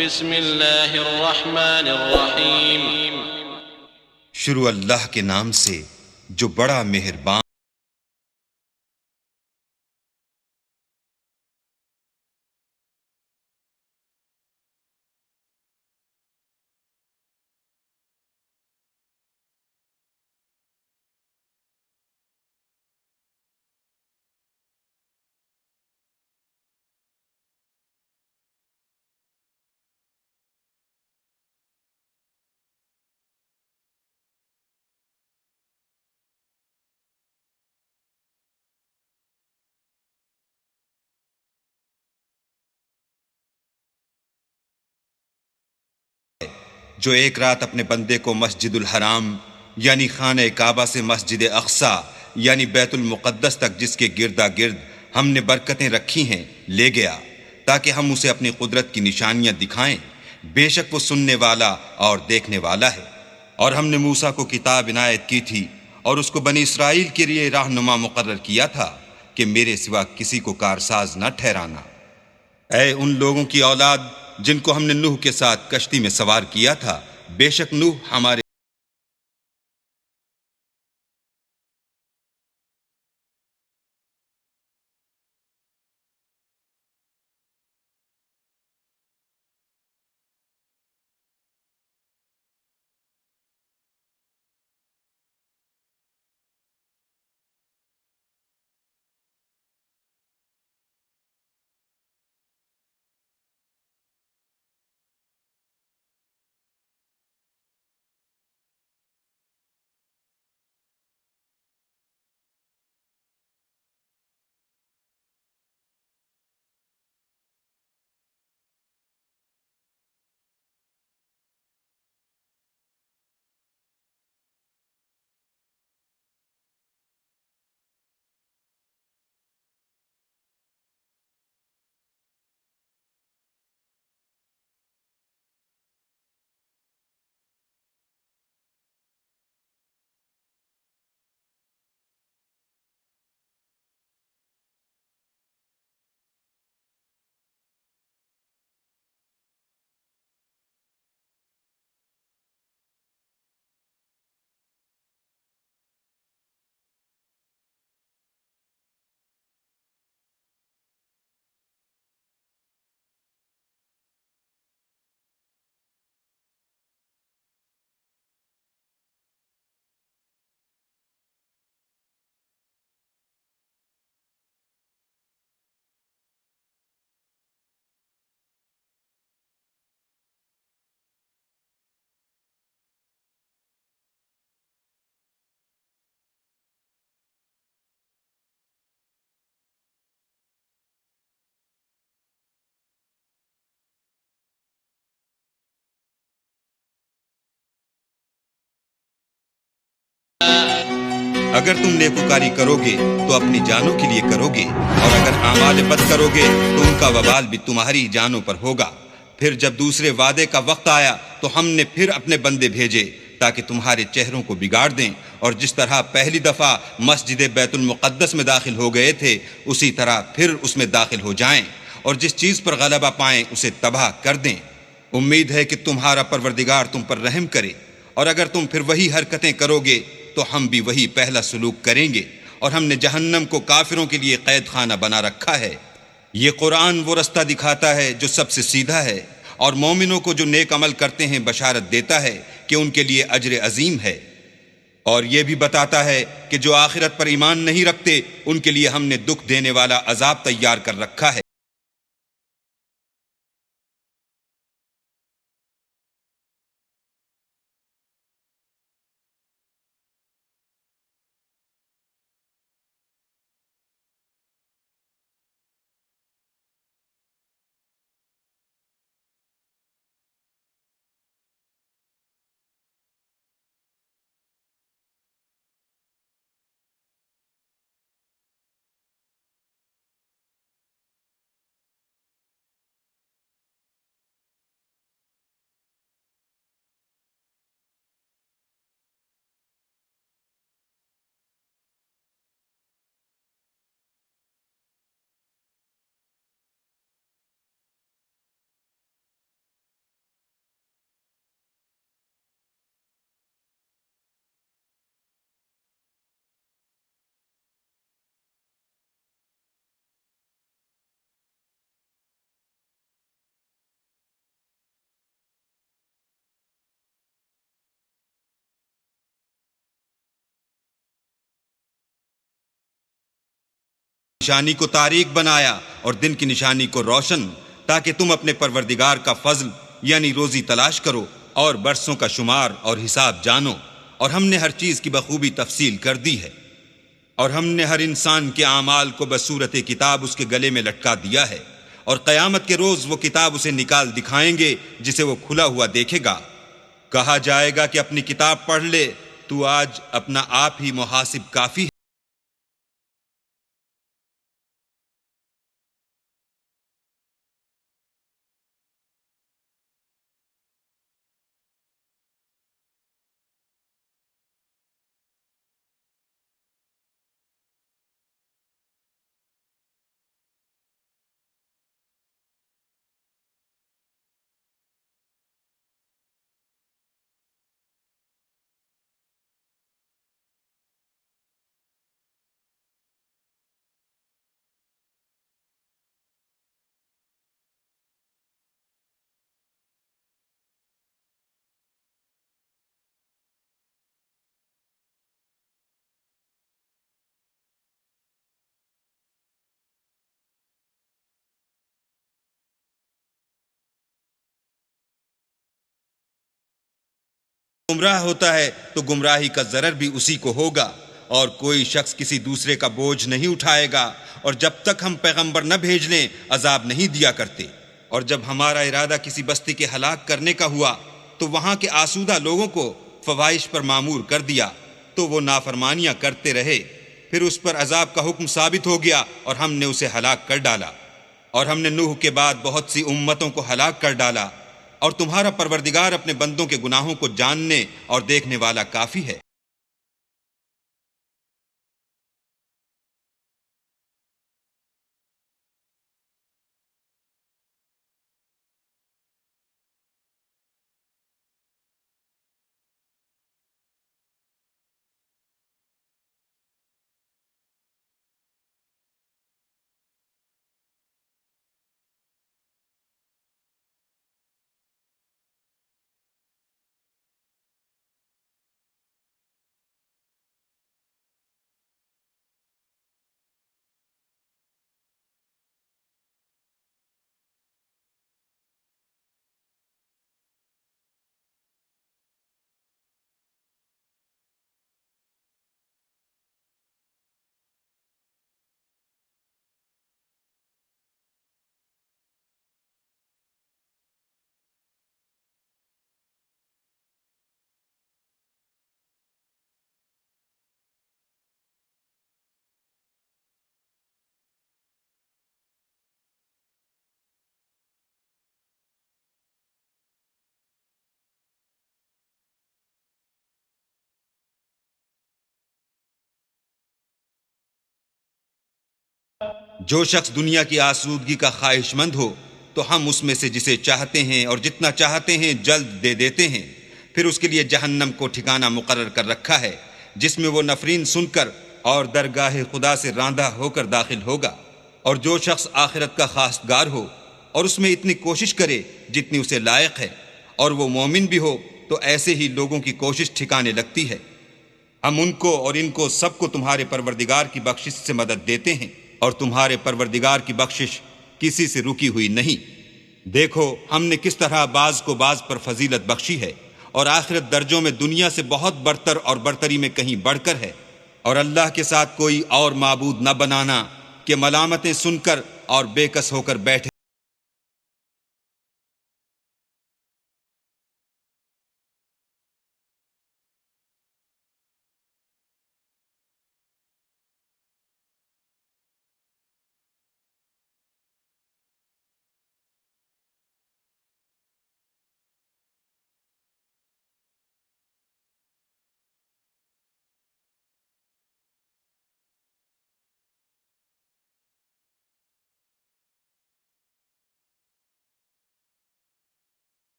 बिस्मिल्लाहिर्रहमानिर्रहीम। शुरू अल्लाह के नाम से जो बड़ा मेहरबान। जो एक रात अपने बंदे को मस्जिदुल हराम यानी खाने काबा से मस्जिद अक्सा यानी बैतुल मुक़द्दस तक जिसके गिरदा गिर्द हमने बरकतें रखी हैं ले गया, ताकि हम उसे अपनी कुदरत की निशानियां दिखाएं। बेशक वो सुनने वाला और देखने वाला है। और हमने मूसा को किताब इनायत की थी और उसको बनी इसराइल के लिए राहनुमा मुकर्रर किया था कि मेरे सिवा किसी को कारसाज न ठहराना। ऐ उन लोगों की औलाद जिनको हमने नूह के साथ कश्ती में सवार किया था, बेशक नूह हमारे अगर तुम नेकुकारी करोगे तो अपनी जानों के लिए करोगे, और अगर आमाल बद करोगे तो उनका वबाल भी तुम्हारी जानों पर होगा। फिर जब दूसरे वादे का वक्त आया तो हमने फिर अपने बंदे भेजे ताकि तुम्हारे चेहरों को बिगाड़ दें, और जिस तरह पहली दफा मस्जिद बैतुल मुक़द्दस में दाखिल हो गए थे उसी तरह फिर उसमें दाखिल हो जाएं, और जिस चीज पर गलबा पाएं उसे तबाह कर दें। उम्मीद है कि तुम्हारा परवरदिगार तुम पर रहम करे, और अगर तुम फिर वही हरकतें करोगे तो हम भी वही पहला सलूक करेंगे, और हमने जहन्नम को काफिरों के लिए कैद खाना बना रखा है। ये कुरान वो रास्ता दिखाता है जो सबसे सीधा है, और मोमिनों को जो नेक अमल करते हैं बशारत देता है कि उनके लिए अजर अजीम है। और ये भी बताता है कि जो आखिरत पर ईमान नहीं रखते उनके लिए हमने दुख देने वाला अजाब तैयार कर रखा है। निशानी को तारीक बनाया और दिन की निशानी को रोशन, ताकि तुम अपने परवरदिगार का फजल यानी रोजी तलाश करो और बरसों का शुमार और हिसाब जानो। और हमने हर चीज की बखूबी तफसील कर दी है। और हमने हर इंसान के आमाल को बसूरत किताब उसके गले में लटका दिया है, और क़यामत के रोज वो किताब उसे निकाल दिखाएंगे जिसे वो खुला हुआ देखेगा। कहा जाएगा कि अपनी किताब पढ़ ले, तू आज अपना आप ही मुहासिब काफी है। गुमराह होता है तो गुमराही का जरर भी उसी को होगा, और कोई शख्स किसी दूसरे का बोझ नहीं उठाएगा। और जब तक हम पैगंबर न भेज लें अजाब नहीं दिया करते। और जब हमारा इरादा किसी बस्ती के हलाक करने का हुआ तो वहां के आसूदा लोगों को फवाहिश पर मामूर कर दिया, तो वो नाफरमानियां करते रहे। फिर उस पर अजाब का हुक्म साबित हो गया और हमने उसे हलाक कर डाला। और हमने नूह के बाद बहुत सी उम्मतों को हलाक कर डाला। और तुम्हारा परवरदिगार अपने बंदों के गुनाहों को जानने और देखने वाला काफी है। जो शख्स दुनिया की आसूदगी का ख्वाहिशमंद हो तो हम उसमें से जिसे चाहते हैं और जितना चाहते हैं जल्द दे देते हैं। फिर उसके लिए जहन्नम को ठिकाना मुकर्रर कर रखा है, जिसमें वो नफरीन सुनकर और दरगाह खुदा से रांधा होकर दाखिल होगा। और जो शख्स आखिरत का खासगार हो और उसमें इतनी कोशिश करे जितनी उसे लायक है, और वो मोमिन भी हो, तो ऐसे ही लोगों की कोशिश ठिकाने लगती है। हम उनको और इनको सबको तुम्हारे परवरदिगार की बख्शिश से मदद देते हैं, और तुम्हारे परवरदिगार की बख्शिश किसी से रुकी हुई नहीं। देखो हमने किस तरह बाज को बाज पर फजीलत बख्शी है, और आखिरत दर्जों में दुनिया से बहुत बरतर और बरतरी में कहीं बढ़कर है। और अल्लाह के साथ कोई और माबूद न बनाना कि मलामतें सुनकर और बेकस होकर बैठे।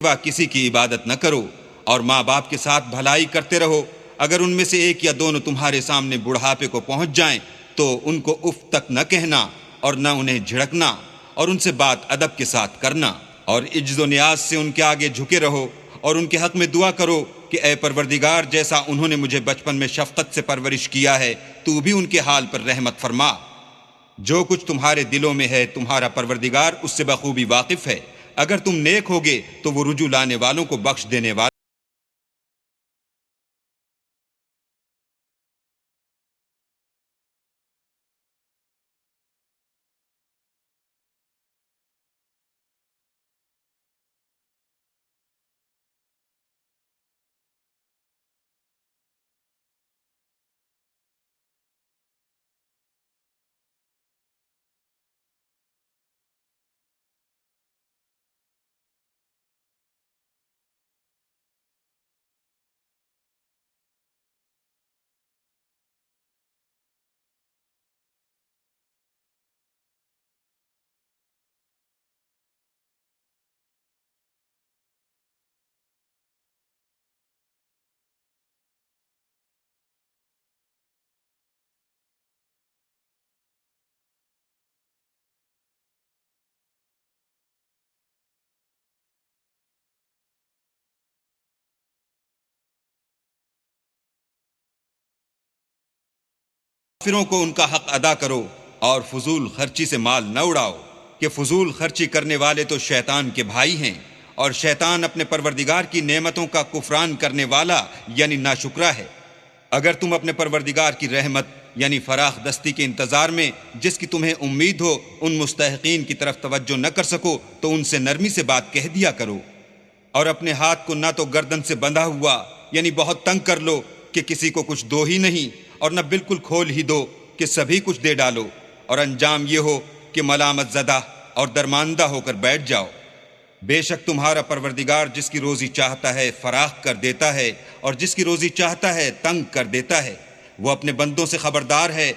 सिवा किसी की इबादत न करो और माँ बाप के साथ भलाई करते रहो। अगर उनमें से एक या दोनों तुम्हारे सामने बुढ़ापे को पहुंच जाएं तो उनको उफ तक न कहना और न उन्हें झिड़कना और उनसे बात अदब के साथ करना और इज्जो नियाज से उनके आगे झुके रहो और उनके हक में दुआ करो कि ए परवरदिगार, जैसा उन्होंने मुझे बचपन में शफकत से परवरिश किया है, तू भी उनके हाल पर रहमत फरमा। जो कुछ तुम्हारे दिलों में है तुम्हारा परवरदिगार उससे बखूबी वाकिफ है। अगर तुम नेक होगे तो वो रुजू लाने वालों को बख्श देने वाला। काफिरों को उनका हक अदा करो और फजूल खर्ची से माल न उड़ाओ कि फजूल खर्ची करने वाले तो शैतान के भाई हैं और शैतान अपने परवरदिगार की नेमतों का कुफरान करने वाला यानी नाशुक्रा है। अगर तुम अपने परवरदिगार की रहमत यानी फराख दस्ती के इंतज़ार में जिसकी तुम्हें उम्मीद हो उन मुस्तहिकीन की तरफ तवज्जो न कर सको तो उनसे नरमी से बात कह दिया करो और अपने हाथ को ना तो गर्दन से बंधा हुआ यानी बहुत तंग कर लो कि किसी को कुछ दो ही नहीं और न बिल्कुल खोल ही दो कि सभी कुछ दे डालो और अंजाम ये हो कि मलामत ज़दा और दरमानदा होकर बैठ जाओ। बेशक तुम्हारा परवरदिगार जिसकी रोज़ी चाहता है फराख कर देता है और जिसकी रोज़ी चाहता है तंग कर देता है। वो अपने बंदों से खबरदार है।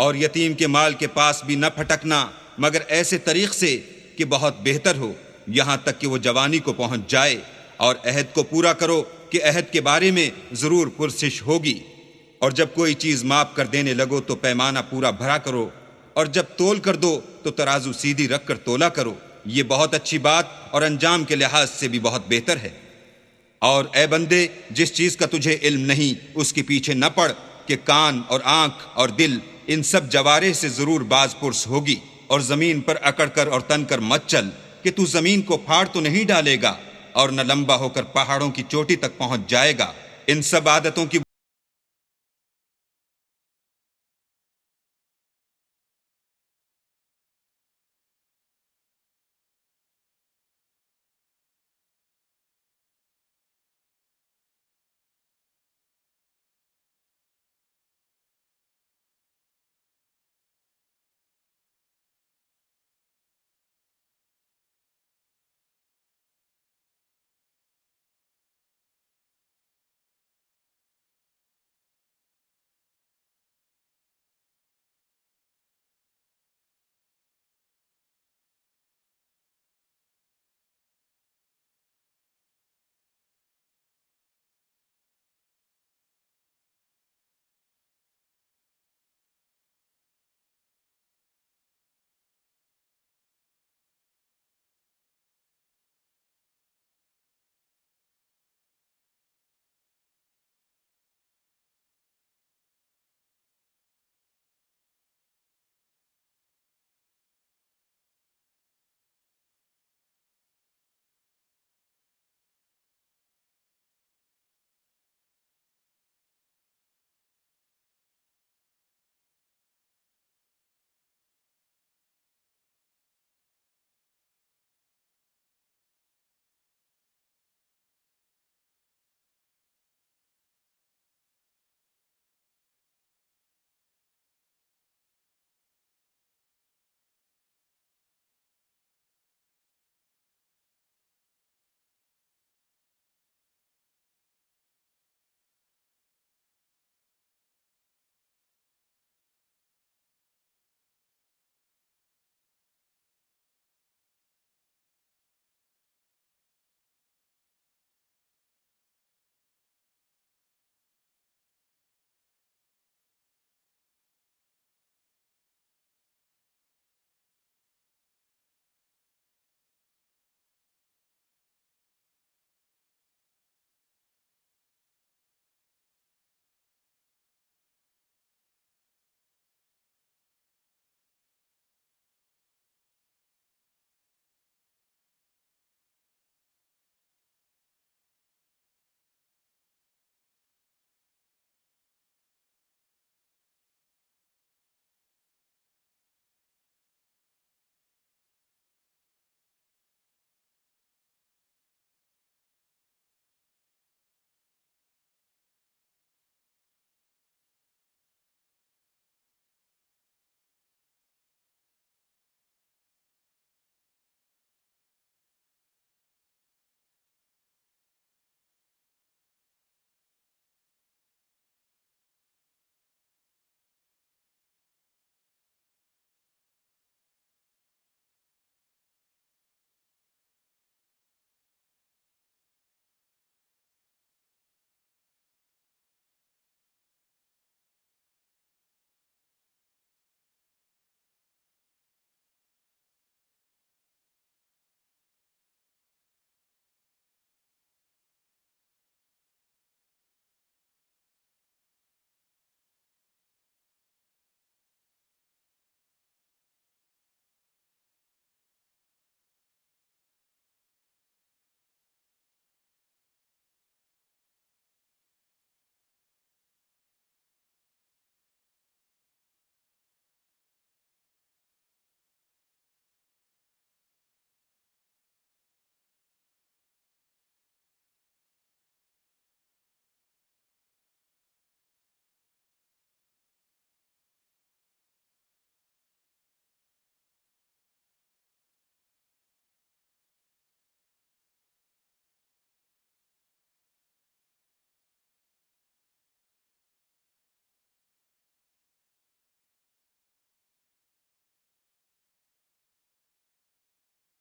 और यतीम के माल के पास भी न फटकना मगर ऐसे तरीक़ से कि बहुत बेहतर हो, यहाँ तक कि वो जवानी को पहुँच जाए। और अहद को पूरा करो कि अहद के बारे में ज़रूर पुरसिश होगी। और जब कोई चीज़ माप कर देने लगो तो पैमाना पूरा भरा करो और जब तोल कर दो तो तराजू सीधी रख कर तोला करो। ये बहुत अच्छी बात और अंजाम के लिहाज से भी बहुत बेहतर है। और ए बंदे, जिस चीज का तुझे इल्म नहीं उसके पीछे न पड़ कि कान और आंख और दिल इन सब जवारे से जरूर बाज पुरस होगी। और जमीन पर अकड़ कर और तन कर मत चल कि तू जमीन को फाड़ तो नहीं डालेगा और न लंबा होकर पहाड़ों की चोटी तक पहुंच जाएगा। इन सब आदतों की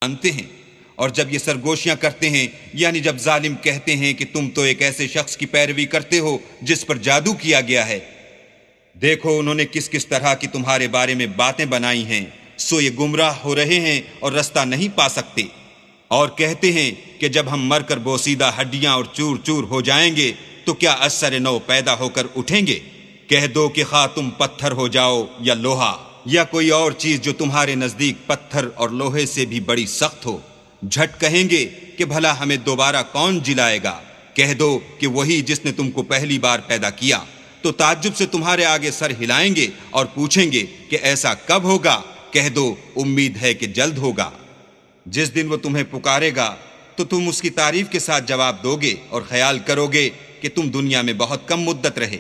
जानते हैं। और जब ये सरगोशियां करते हैं, यानी जब जालिम कहते हैं कि तुम तो एक ऐसे शख्स की पैरवी करते हो जिस पर जादू किया गया है, देखो उन्होंने किस किस तरह की तुम्हारे बारे में बातें बनाई हैं, सो ये गुमराह हो रहे हैं और रास्ता नहीं पा सकते। और कहते हैं कि जब हम मरकर बोसीदा हड्डियां और चूर चूर हो जाएंगे तो क्या असर नौ पैदा होकर उठेंगे। कह दो कि खा तुम पत्थर हो जाओ या लोहा या कोई और चीज जो तुम्हारे नजदीक पत्थर और लोहे से भी बड़ी सख्त हो, झट कहेंगे कि भला हमें दोबारा कौन जिलाएगा। कह दो कि वही जिसने तुमको पहली बार पैदा किया। तो ताज्जुब से तुम्हारे आगे सर हिलाएंगे और पूछेंगे कि ऐसा कब होगा। कह दो उम्मीद है कि जल्द होगा। जिस दिन वो तुम्हें पुकारेगा तो तुम उसकी तारीफ के साथ जवाब दोगे और ख्याल करोगे कि तुम दुनिया में बहुत कम मुद्दत रहे।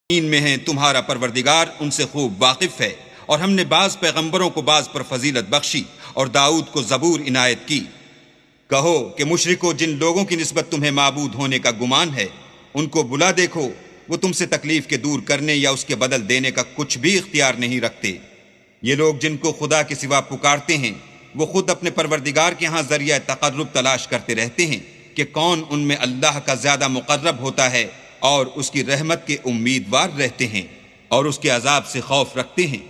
में है तुम्हारा परवरदिगार उनसे खूब वाकिफ है। और हमने बाज पैगंबरों को बाज पर फजीलत बख्शी और दाऊद को जबूर इनायत की। कहो कि मुशरिको, जिन लोगों की निस्बत तुम्हें माबूद होने का गुमान है, उनको बुला देखो, वो तुमसे तकलीफ के दूर करने या उसके बदल देने का कुछ भी इख्तियार नहीं रखते। ये लोग जिनको खुदा के सिवा पुकारते हैं, वो खुद अपने परवरदिगार के यहाँ जरिया तकर्रुब तलाश करते रहते हैं कि कौन उनमें अल्लाह का ज्यादा मुकर्रब होता है, और उसकी रहमत के उम्मीदवार रहते हैं और उसके अजाब से खौफ रखते हैं।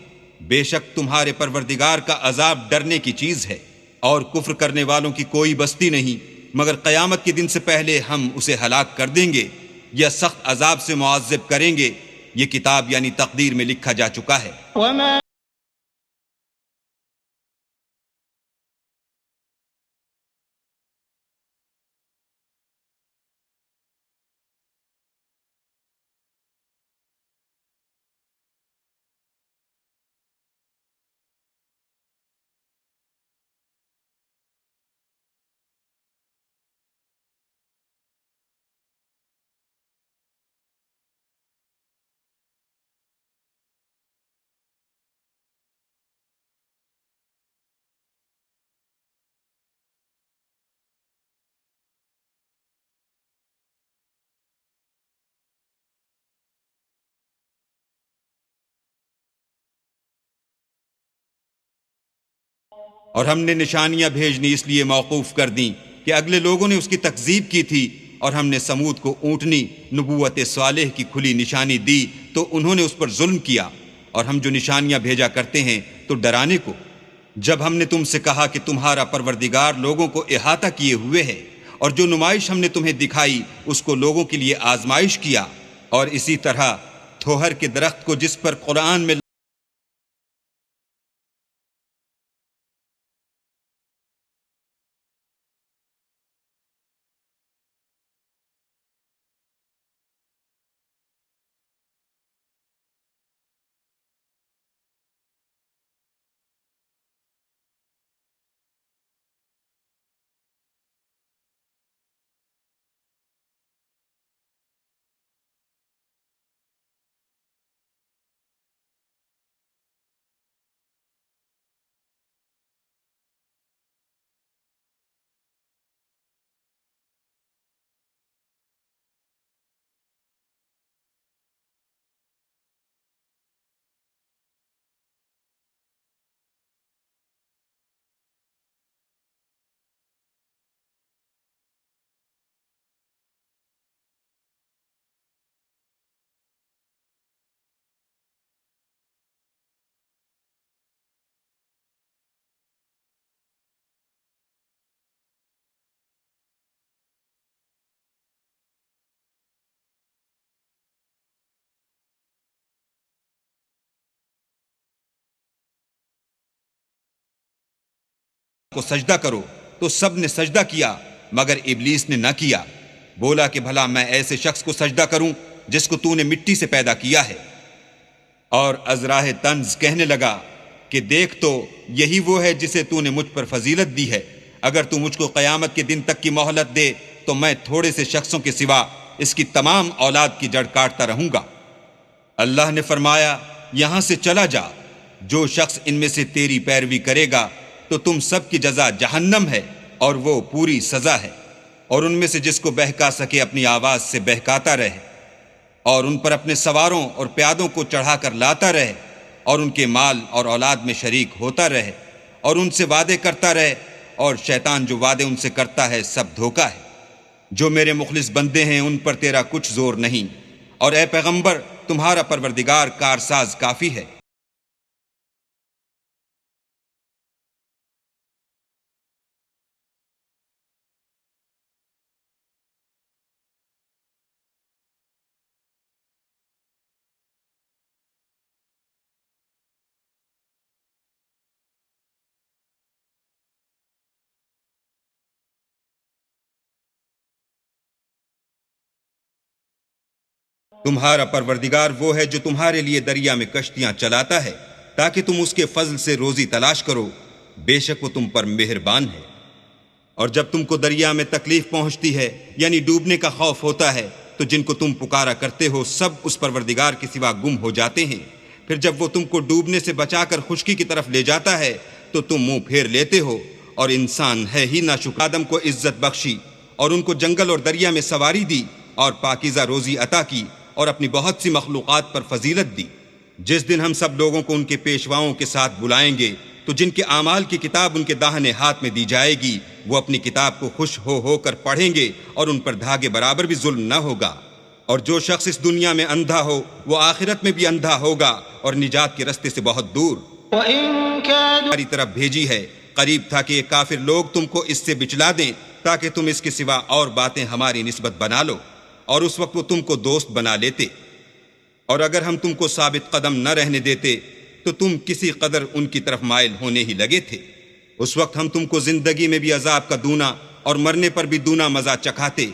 बेशक तुम्हारे परवरदिगार का अजाब डरने की चीज है, और कुफ्र करने वालों की कोई बस्ती नहीं, मगर क़यामत के दिन से पहले हम उसे हलाक कर देंगे या सख्त अजाब से मुआज़्ज़ब करेंगे। ये किताब यानी तकदीर में लिखा जा चुका है। और हमने निशानियां भेजनी इसलिए मौकूफ कर दी कि अगले लोगों ने उसकी तकजीब की थी, और हमने समूद को ऊँटनी नबूवत सालेह की खुली निशानी दी तो उन्होंने उस पर जुल्म किया। और हम जो निशानियां भेजा करते हैं तो डराने को। जब हमने तुमसे कहा कि तुम्हारा परवरदिगार लोगों को इहाता किए हुए है, और जो नुमाइश हमने तुम्हें दिखाई उसको लोगों के लिए आजमाइश किया, और इसी तरह थोहर के दरख्त को जिस पर कुरान में को सजदा करो, तो सब ने सजदा किया मगर इब्लीस ने न किया। बोला कि भला मैं ऐसे शख्स को सजदा करूं जिसको तूने मिट्टी से पैदा किया है। और अजराह तंज कहने लगा कि देख तो यही वो है जिसे तूने मुझ पर फजीलत दी है। अगर तू मुझको क़यामत के दिन तक की मोहलत दे तो मैं थोड़े से शख्सों के सिवा इसकी तमाम औलाद की जड़ काटता रहूंगा। अल्लाह ने फरमाया, यहां से चला जा। जो शख्स इनमें से तेरी पैरवी करेगा तो तुम सब की जजा जहन्नम है और वो पूरी सजा है। और उनमें से जिसको बहका सके अपनी आवाज से बहकाता रहे और उन पर अपने सवारों और प्यादों को चढ़ाकर लाता रहे और उनके माल और औलाद में शरीक होता रहे और उनसे वादे करता रहे, और शैतान जो वादे उनसे करता है सब धोखा है। जो मेरे मुखलिस बंदे हैं उन पर तेरा कुछ जोर नहीं, और ए पैगंबर तुम्हारा परवरदिगार कारसाज काफी है। तुम्हारा परवरदिगार वो है जो तुम्हारे लिए दरिया में कश्तियां चलाता है ताकि तुम उसके फजल से रोजी तलाश करो। बेशक वो तुम पर मेहरबान है। और जब तुमको दरिया में तकलीफ पहुंचती है यानी डूबने का खौफ होता है तो जिनको तुम पुकारा करते हो सब उस परवरदिगार के सिवा गुम हो जाते हैं। फिर जब वो तुमको डूबने से बचाकर खुश्की की तरफ ले जाता है तो तुम मुंह फेर लेते हो। और इंसान है ही नाशुक्र। आदम को इज्जत बख्शी और उनको जंगल और दरिया में सवारी दी और पाकीज़ा रोजी अता की और अपनी बहुत सी मखलूक़ात पर फजीलत दी। जिस दिन हम सब लोगों को उनके पेशवाओं के साथ बुलाएंगे तो जिनके आमाल की किताब उनके दाहिने हाथ में दी जाएगी वो अपनी किताब को खुश हो कर पढ़ेंगे और उन पर धागे बराबर भी जुल्म न होगा। और जो शख्स इस दुनिया में अंधा हो वो आखिरत में भी अंधा होगा और निजात के रास्ते से बहुत दूर। हमारी तरफ भेजी है, करीब था कि ये काफिर लोग तुमको इससे बिचला दें ताकि तुम इसके सिवा और बातें हमारी निस्बत बना लो, और उस वक्त वो तुमको दोस्त बना लेते। और अगर हम तुमको साबित कदम न रहने देते तो तुम किसी कदर उनकी तरफ माइल होने ही लगे थे। उस वक्त हम तुमको जिंदगी में भी अजाब का दूना और मरने पर भी दूना मजा चखाते।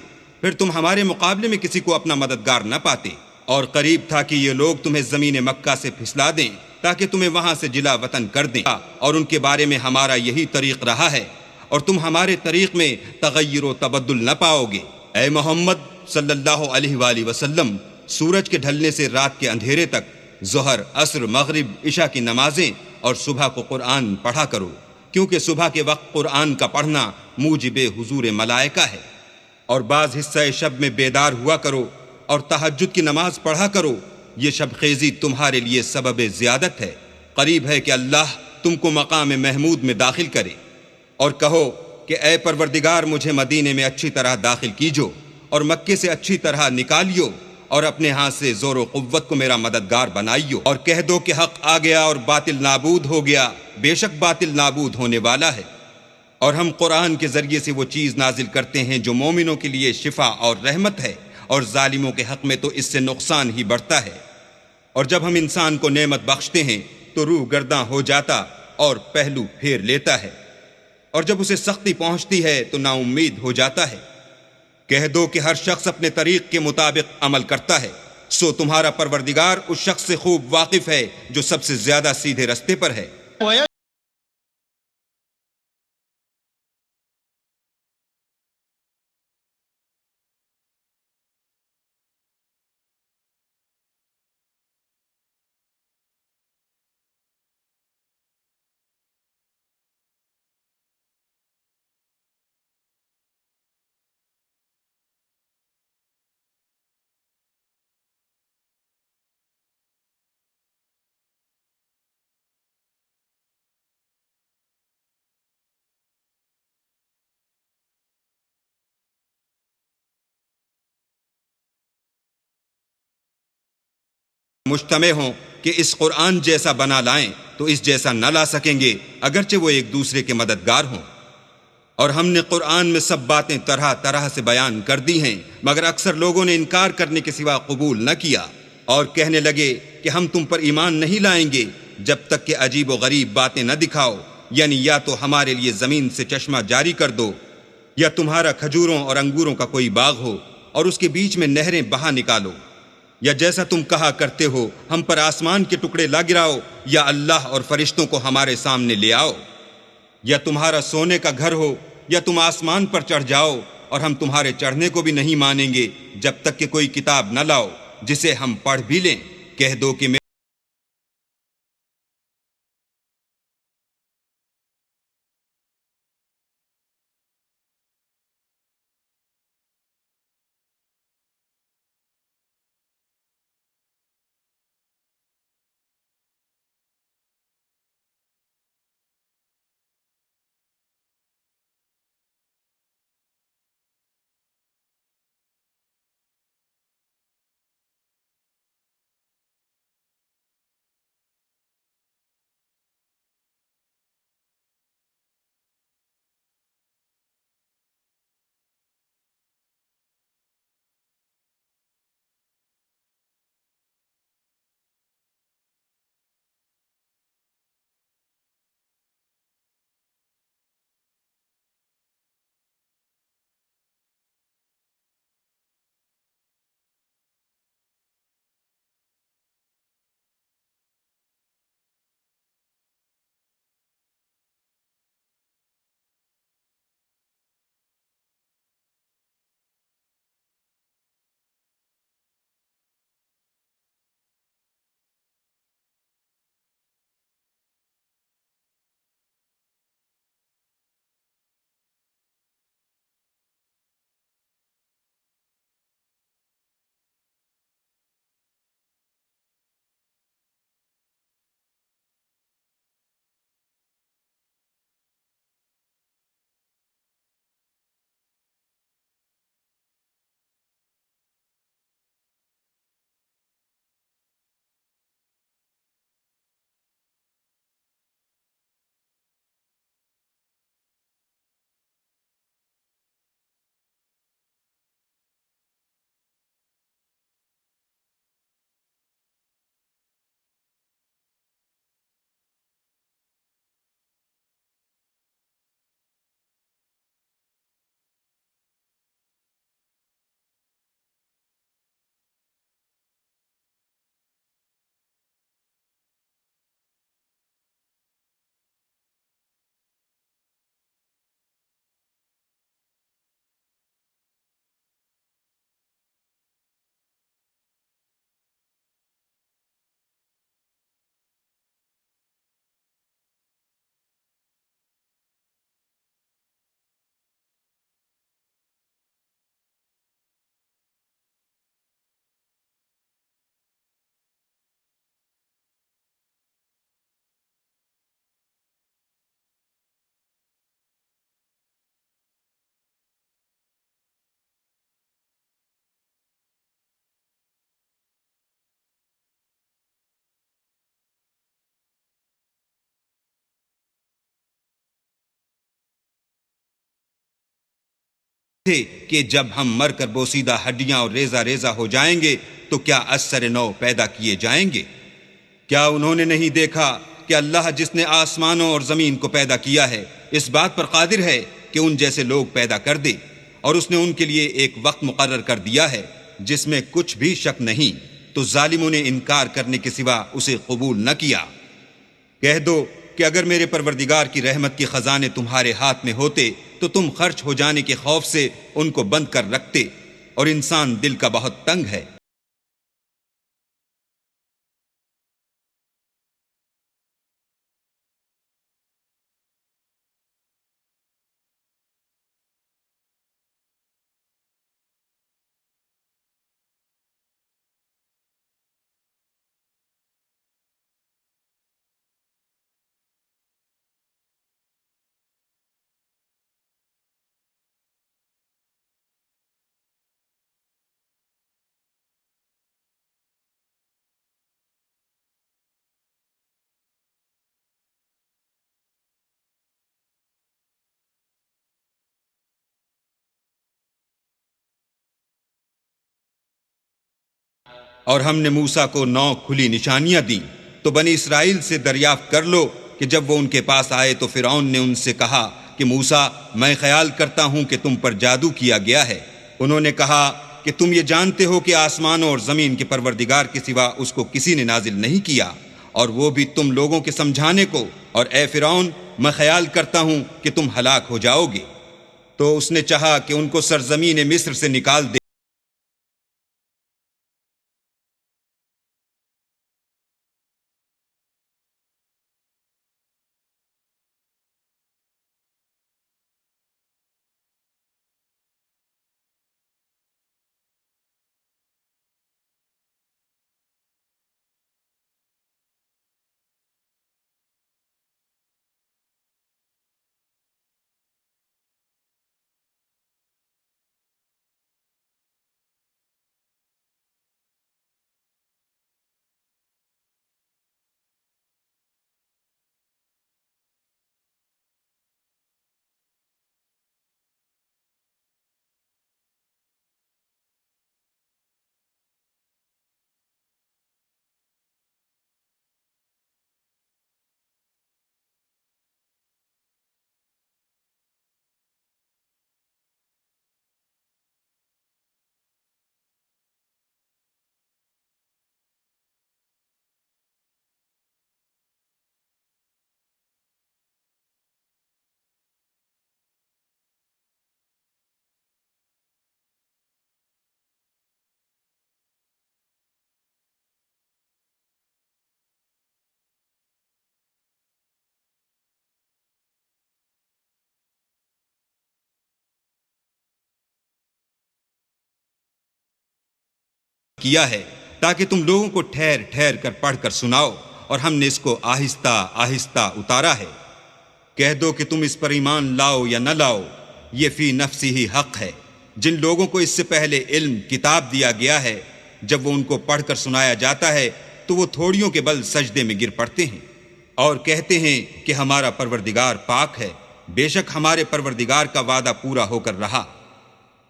फिर तुम हमारे मुकाबले में किसी को अपना मददगार न पाते। और करीब था कि ये लोग तुम्हें जमीन मक्का से फिसला दें ताकि तुम्हें वहां से जिला वतन कर दें। और उनके बारे में हमारा यही तरीक रहा है और तुम हमारे तरीक में तगय्युर व तबद्दुल न पाओगे। ऐ मोहम्मद सल्लल्लाहु अलैहि वसल्लम, सूरज के ढलने से रात के अंधेरे तक ज़ोहर, असर, मगरिब, इशा की नमाजें और सुबह को कुरान पढ़ा करो, क्योंकि सुबह के वक्त कुरान का पढ़ना मूजिबे हुजूर मलाइका है। और बाज़ हिस्सा शब में बेदार हुआ करो और तहज्जुद की नमाज पढ़ा करो। ये शब खेजी तुम्हारे लिए सबब ज़ियादत है। करीब है कि अल्लाह तुमको मकाम महमूद में दाखिल करे। और कहो कि ए परवरदिगार, मुझे मदीने में अच्छी तरह दाखिल कीजो और मक्के से अच्छी तरह निकालियो और अपने हाथ से जोर व कुव्वत को मेरा मददगार बनाइयो। और कह दो कि हक आ गया और बातिल नाबूद हो गया। बेशक बातिल नाबूद होने वाला है। और हम कुरान के जरिए से वो चीज़ नाजिल करते हैं जो मोमिनों के लिए शिफा और रहमत है, और जालिमों के हक में तो इससे नुकसान ही बढ़ता है। और जब हम इंसान को नेमत बख्शते हैं तो रूह गर्दां हो जाता और पहलू फेर लेता है, और जब उसे सख्ती पहुंचती है तो नाउम्मीद हो जाता है। कह दो कि हर शख्स अपने तरीक के मुताबिक अमल करता है, सो तुम्हारा परवरदिगार उस शख्स से खूब वाकिफ है जो सबसे ज्यादा सीधे रास्ते पर है। मुश्तमे हों कि इस कुरान जैसा बना लाएं तो इस जैसा न ला सकेंगे, अगरचे वो एक दूसरे के मददगार हों। और हमने कुरान में सब बातें तरह तरह से बयान कर दी हैं, मगर अक्सर लोगों ने इनकार करने के सिवा कबूल न किया और कहने लगे कि हम तुम पर ईमान नहीं लाएंगे जब तक कि अजीब व गरीब बातें न दिखाओ यानी या तो हमारे लिए जमीन से चश्मा जारी कर दो, या तुम्हारा खजूरों और अंगूरों का कोई बाग हो और उसके बीच में नहरें बहा निकालो, या जैसा तुम कहा करते हो हम पर आसमान के टुकड़े ला गिराओ, या अल्लाह और फरिश्तों को हमारे सामने ले आओ, या तुम्हारा सोने का घर हो, या तुम आसमान पर चढ़ जाओ और हम तुम्हारे चढ़ने को भी नहीं मानेंगे जब तक कि कोई किताब न लाओ जिसे हम पढ़ भी लें। कह दो कि थे कि जब हम मरकर बोसीदा हड्डियां और रेजा रेजा हो जाएंगे तो क्या असर नौ पैदा किए जाएंगे। क्या उन्होंने नहीं देखा कि अल्लाह जिसने आसमानों और जमीन को पैदा किया है इस बात पर कादिर है कि उन जैसे लोग पैदा कर दे, और उसने उनके लिए एक वक्त मुकर्रर कर दिया है जिसमें कुछ भी शक नहीं, तो जालिमों ने इनकार करने के सिवा उसे कबूल न किया। कह दो कि अगर मेरे परवरदिगार की रहमत के खजाने तुम्हारे हाथ में होते तो तुम खर्च हो जाने के खौफ से उनको बंद कर रखते, और इंसान दिल का बहुत तंग है। और हमने मूसा को 9 खुली निशानियां दी, तो बनी इसराइल से दरियाफ्त कर लो कि जब वो उनके पास आए तो फिरौन ने उनसे कहा कि मूसा, मैं ख्याल करता हूँ कि तुम पर जादू किया गया है। उन्होंने कहा कि तुम ये जानते हो कि आसमानों और ज़मीन के परवरदिगार के सिवा उसको किसी ने नाजिल नहीं किया, और वो भी तुम लोगों के समझाने को। और ए फिरौन, मैं ख्याल करता हूँ कि तुम हलाक हो जाओगे। तो उसने चाहा कि उनको सरजमीन मिस्र से निकाल दे। किया है ताकि तुम लोगों को ठहर ठहर कर पढ़कर सुनाओ, और हमने इसको आहिस्ता आहिस्ता उतारा है। कह दो कि तुम इस पर ईमान लाओ या न लाओ, ये फी नफ्सी ही हक है। जिन लोगों को इससे पहले इल्म किताब दिया गया है, जब वो उनको पढ़कर सुनाया जाता है तो वो थोड़ियों के बल सजदे में गिर पड़ते हैं और कहते हैं कि हमारा परवरदिगार पाक है। बेशक हमारे परवरदिगार का वादा पूरा होकर रहा।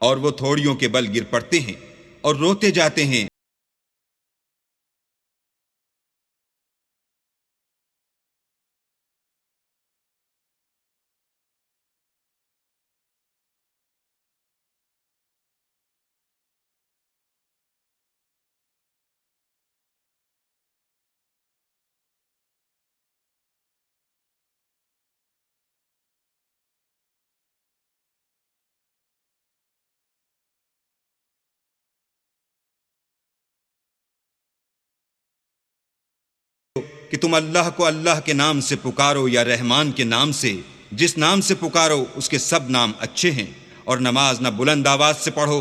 और वो थोड़ियों के बल गिर पड़ते हैं और रोते जाते हैं। कि तुम अल्लाह को अल्लाह के नाम से पुकारो या रहमान के नाम से। जिस नाम से पुकारो उसके सब नाम अच्छे हैं। और नमाज न बुलंद आवाज से पढ़ो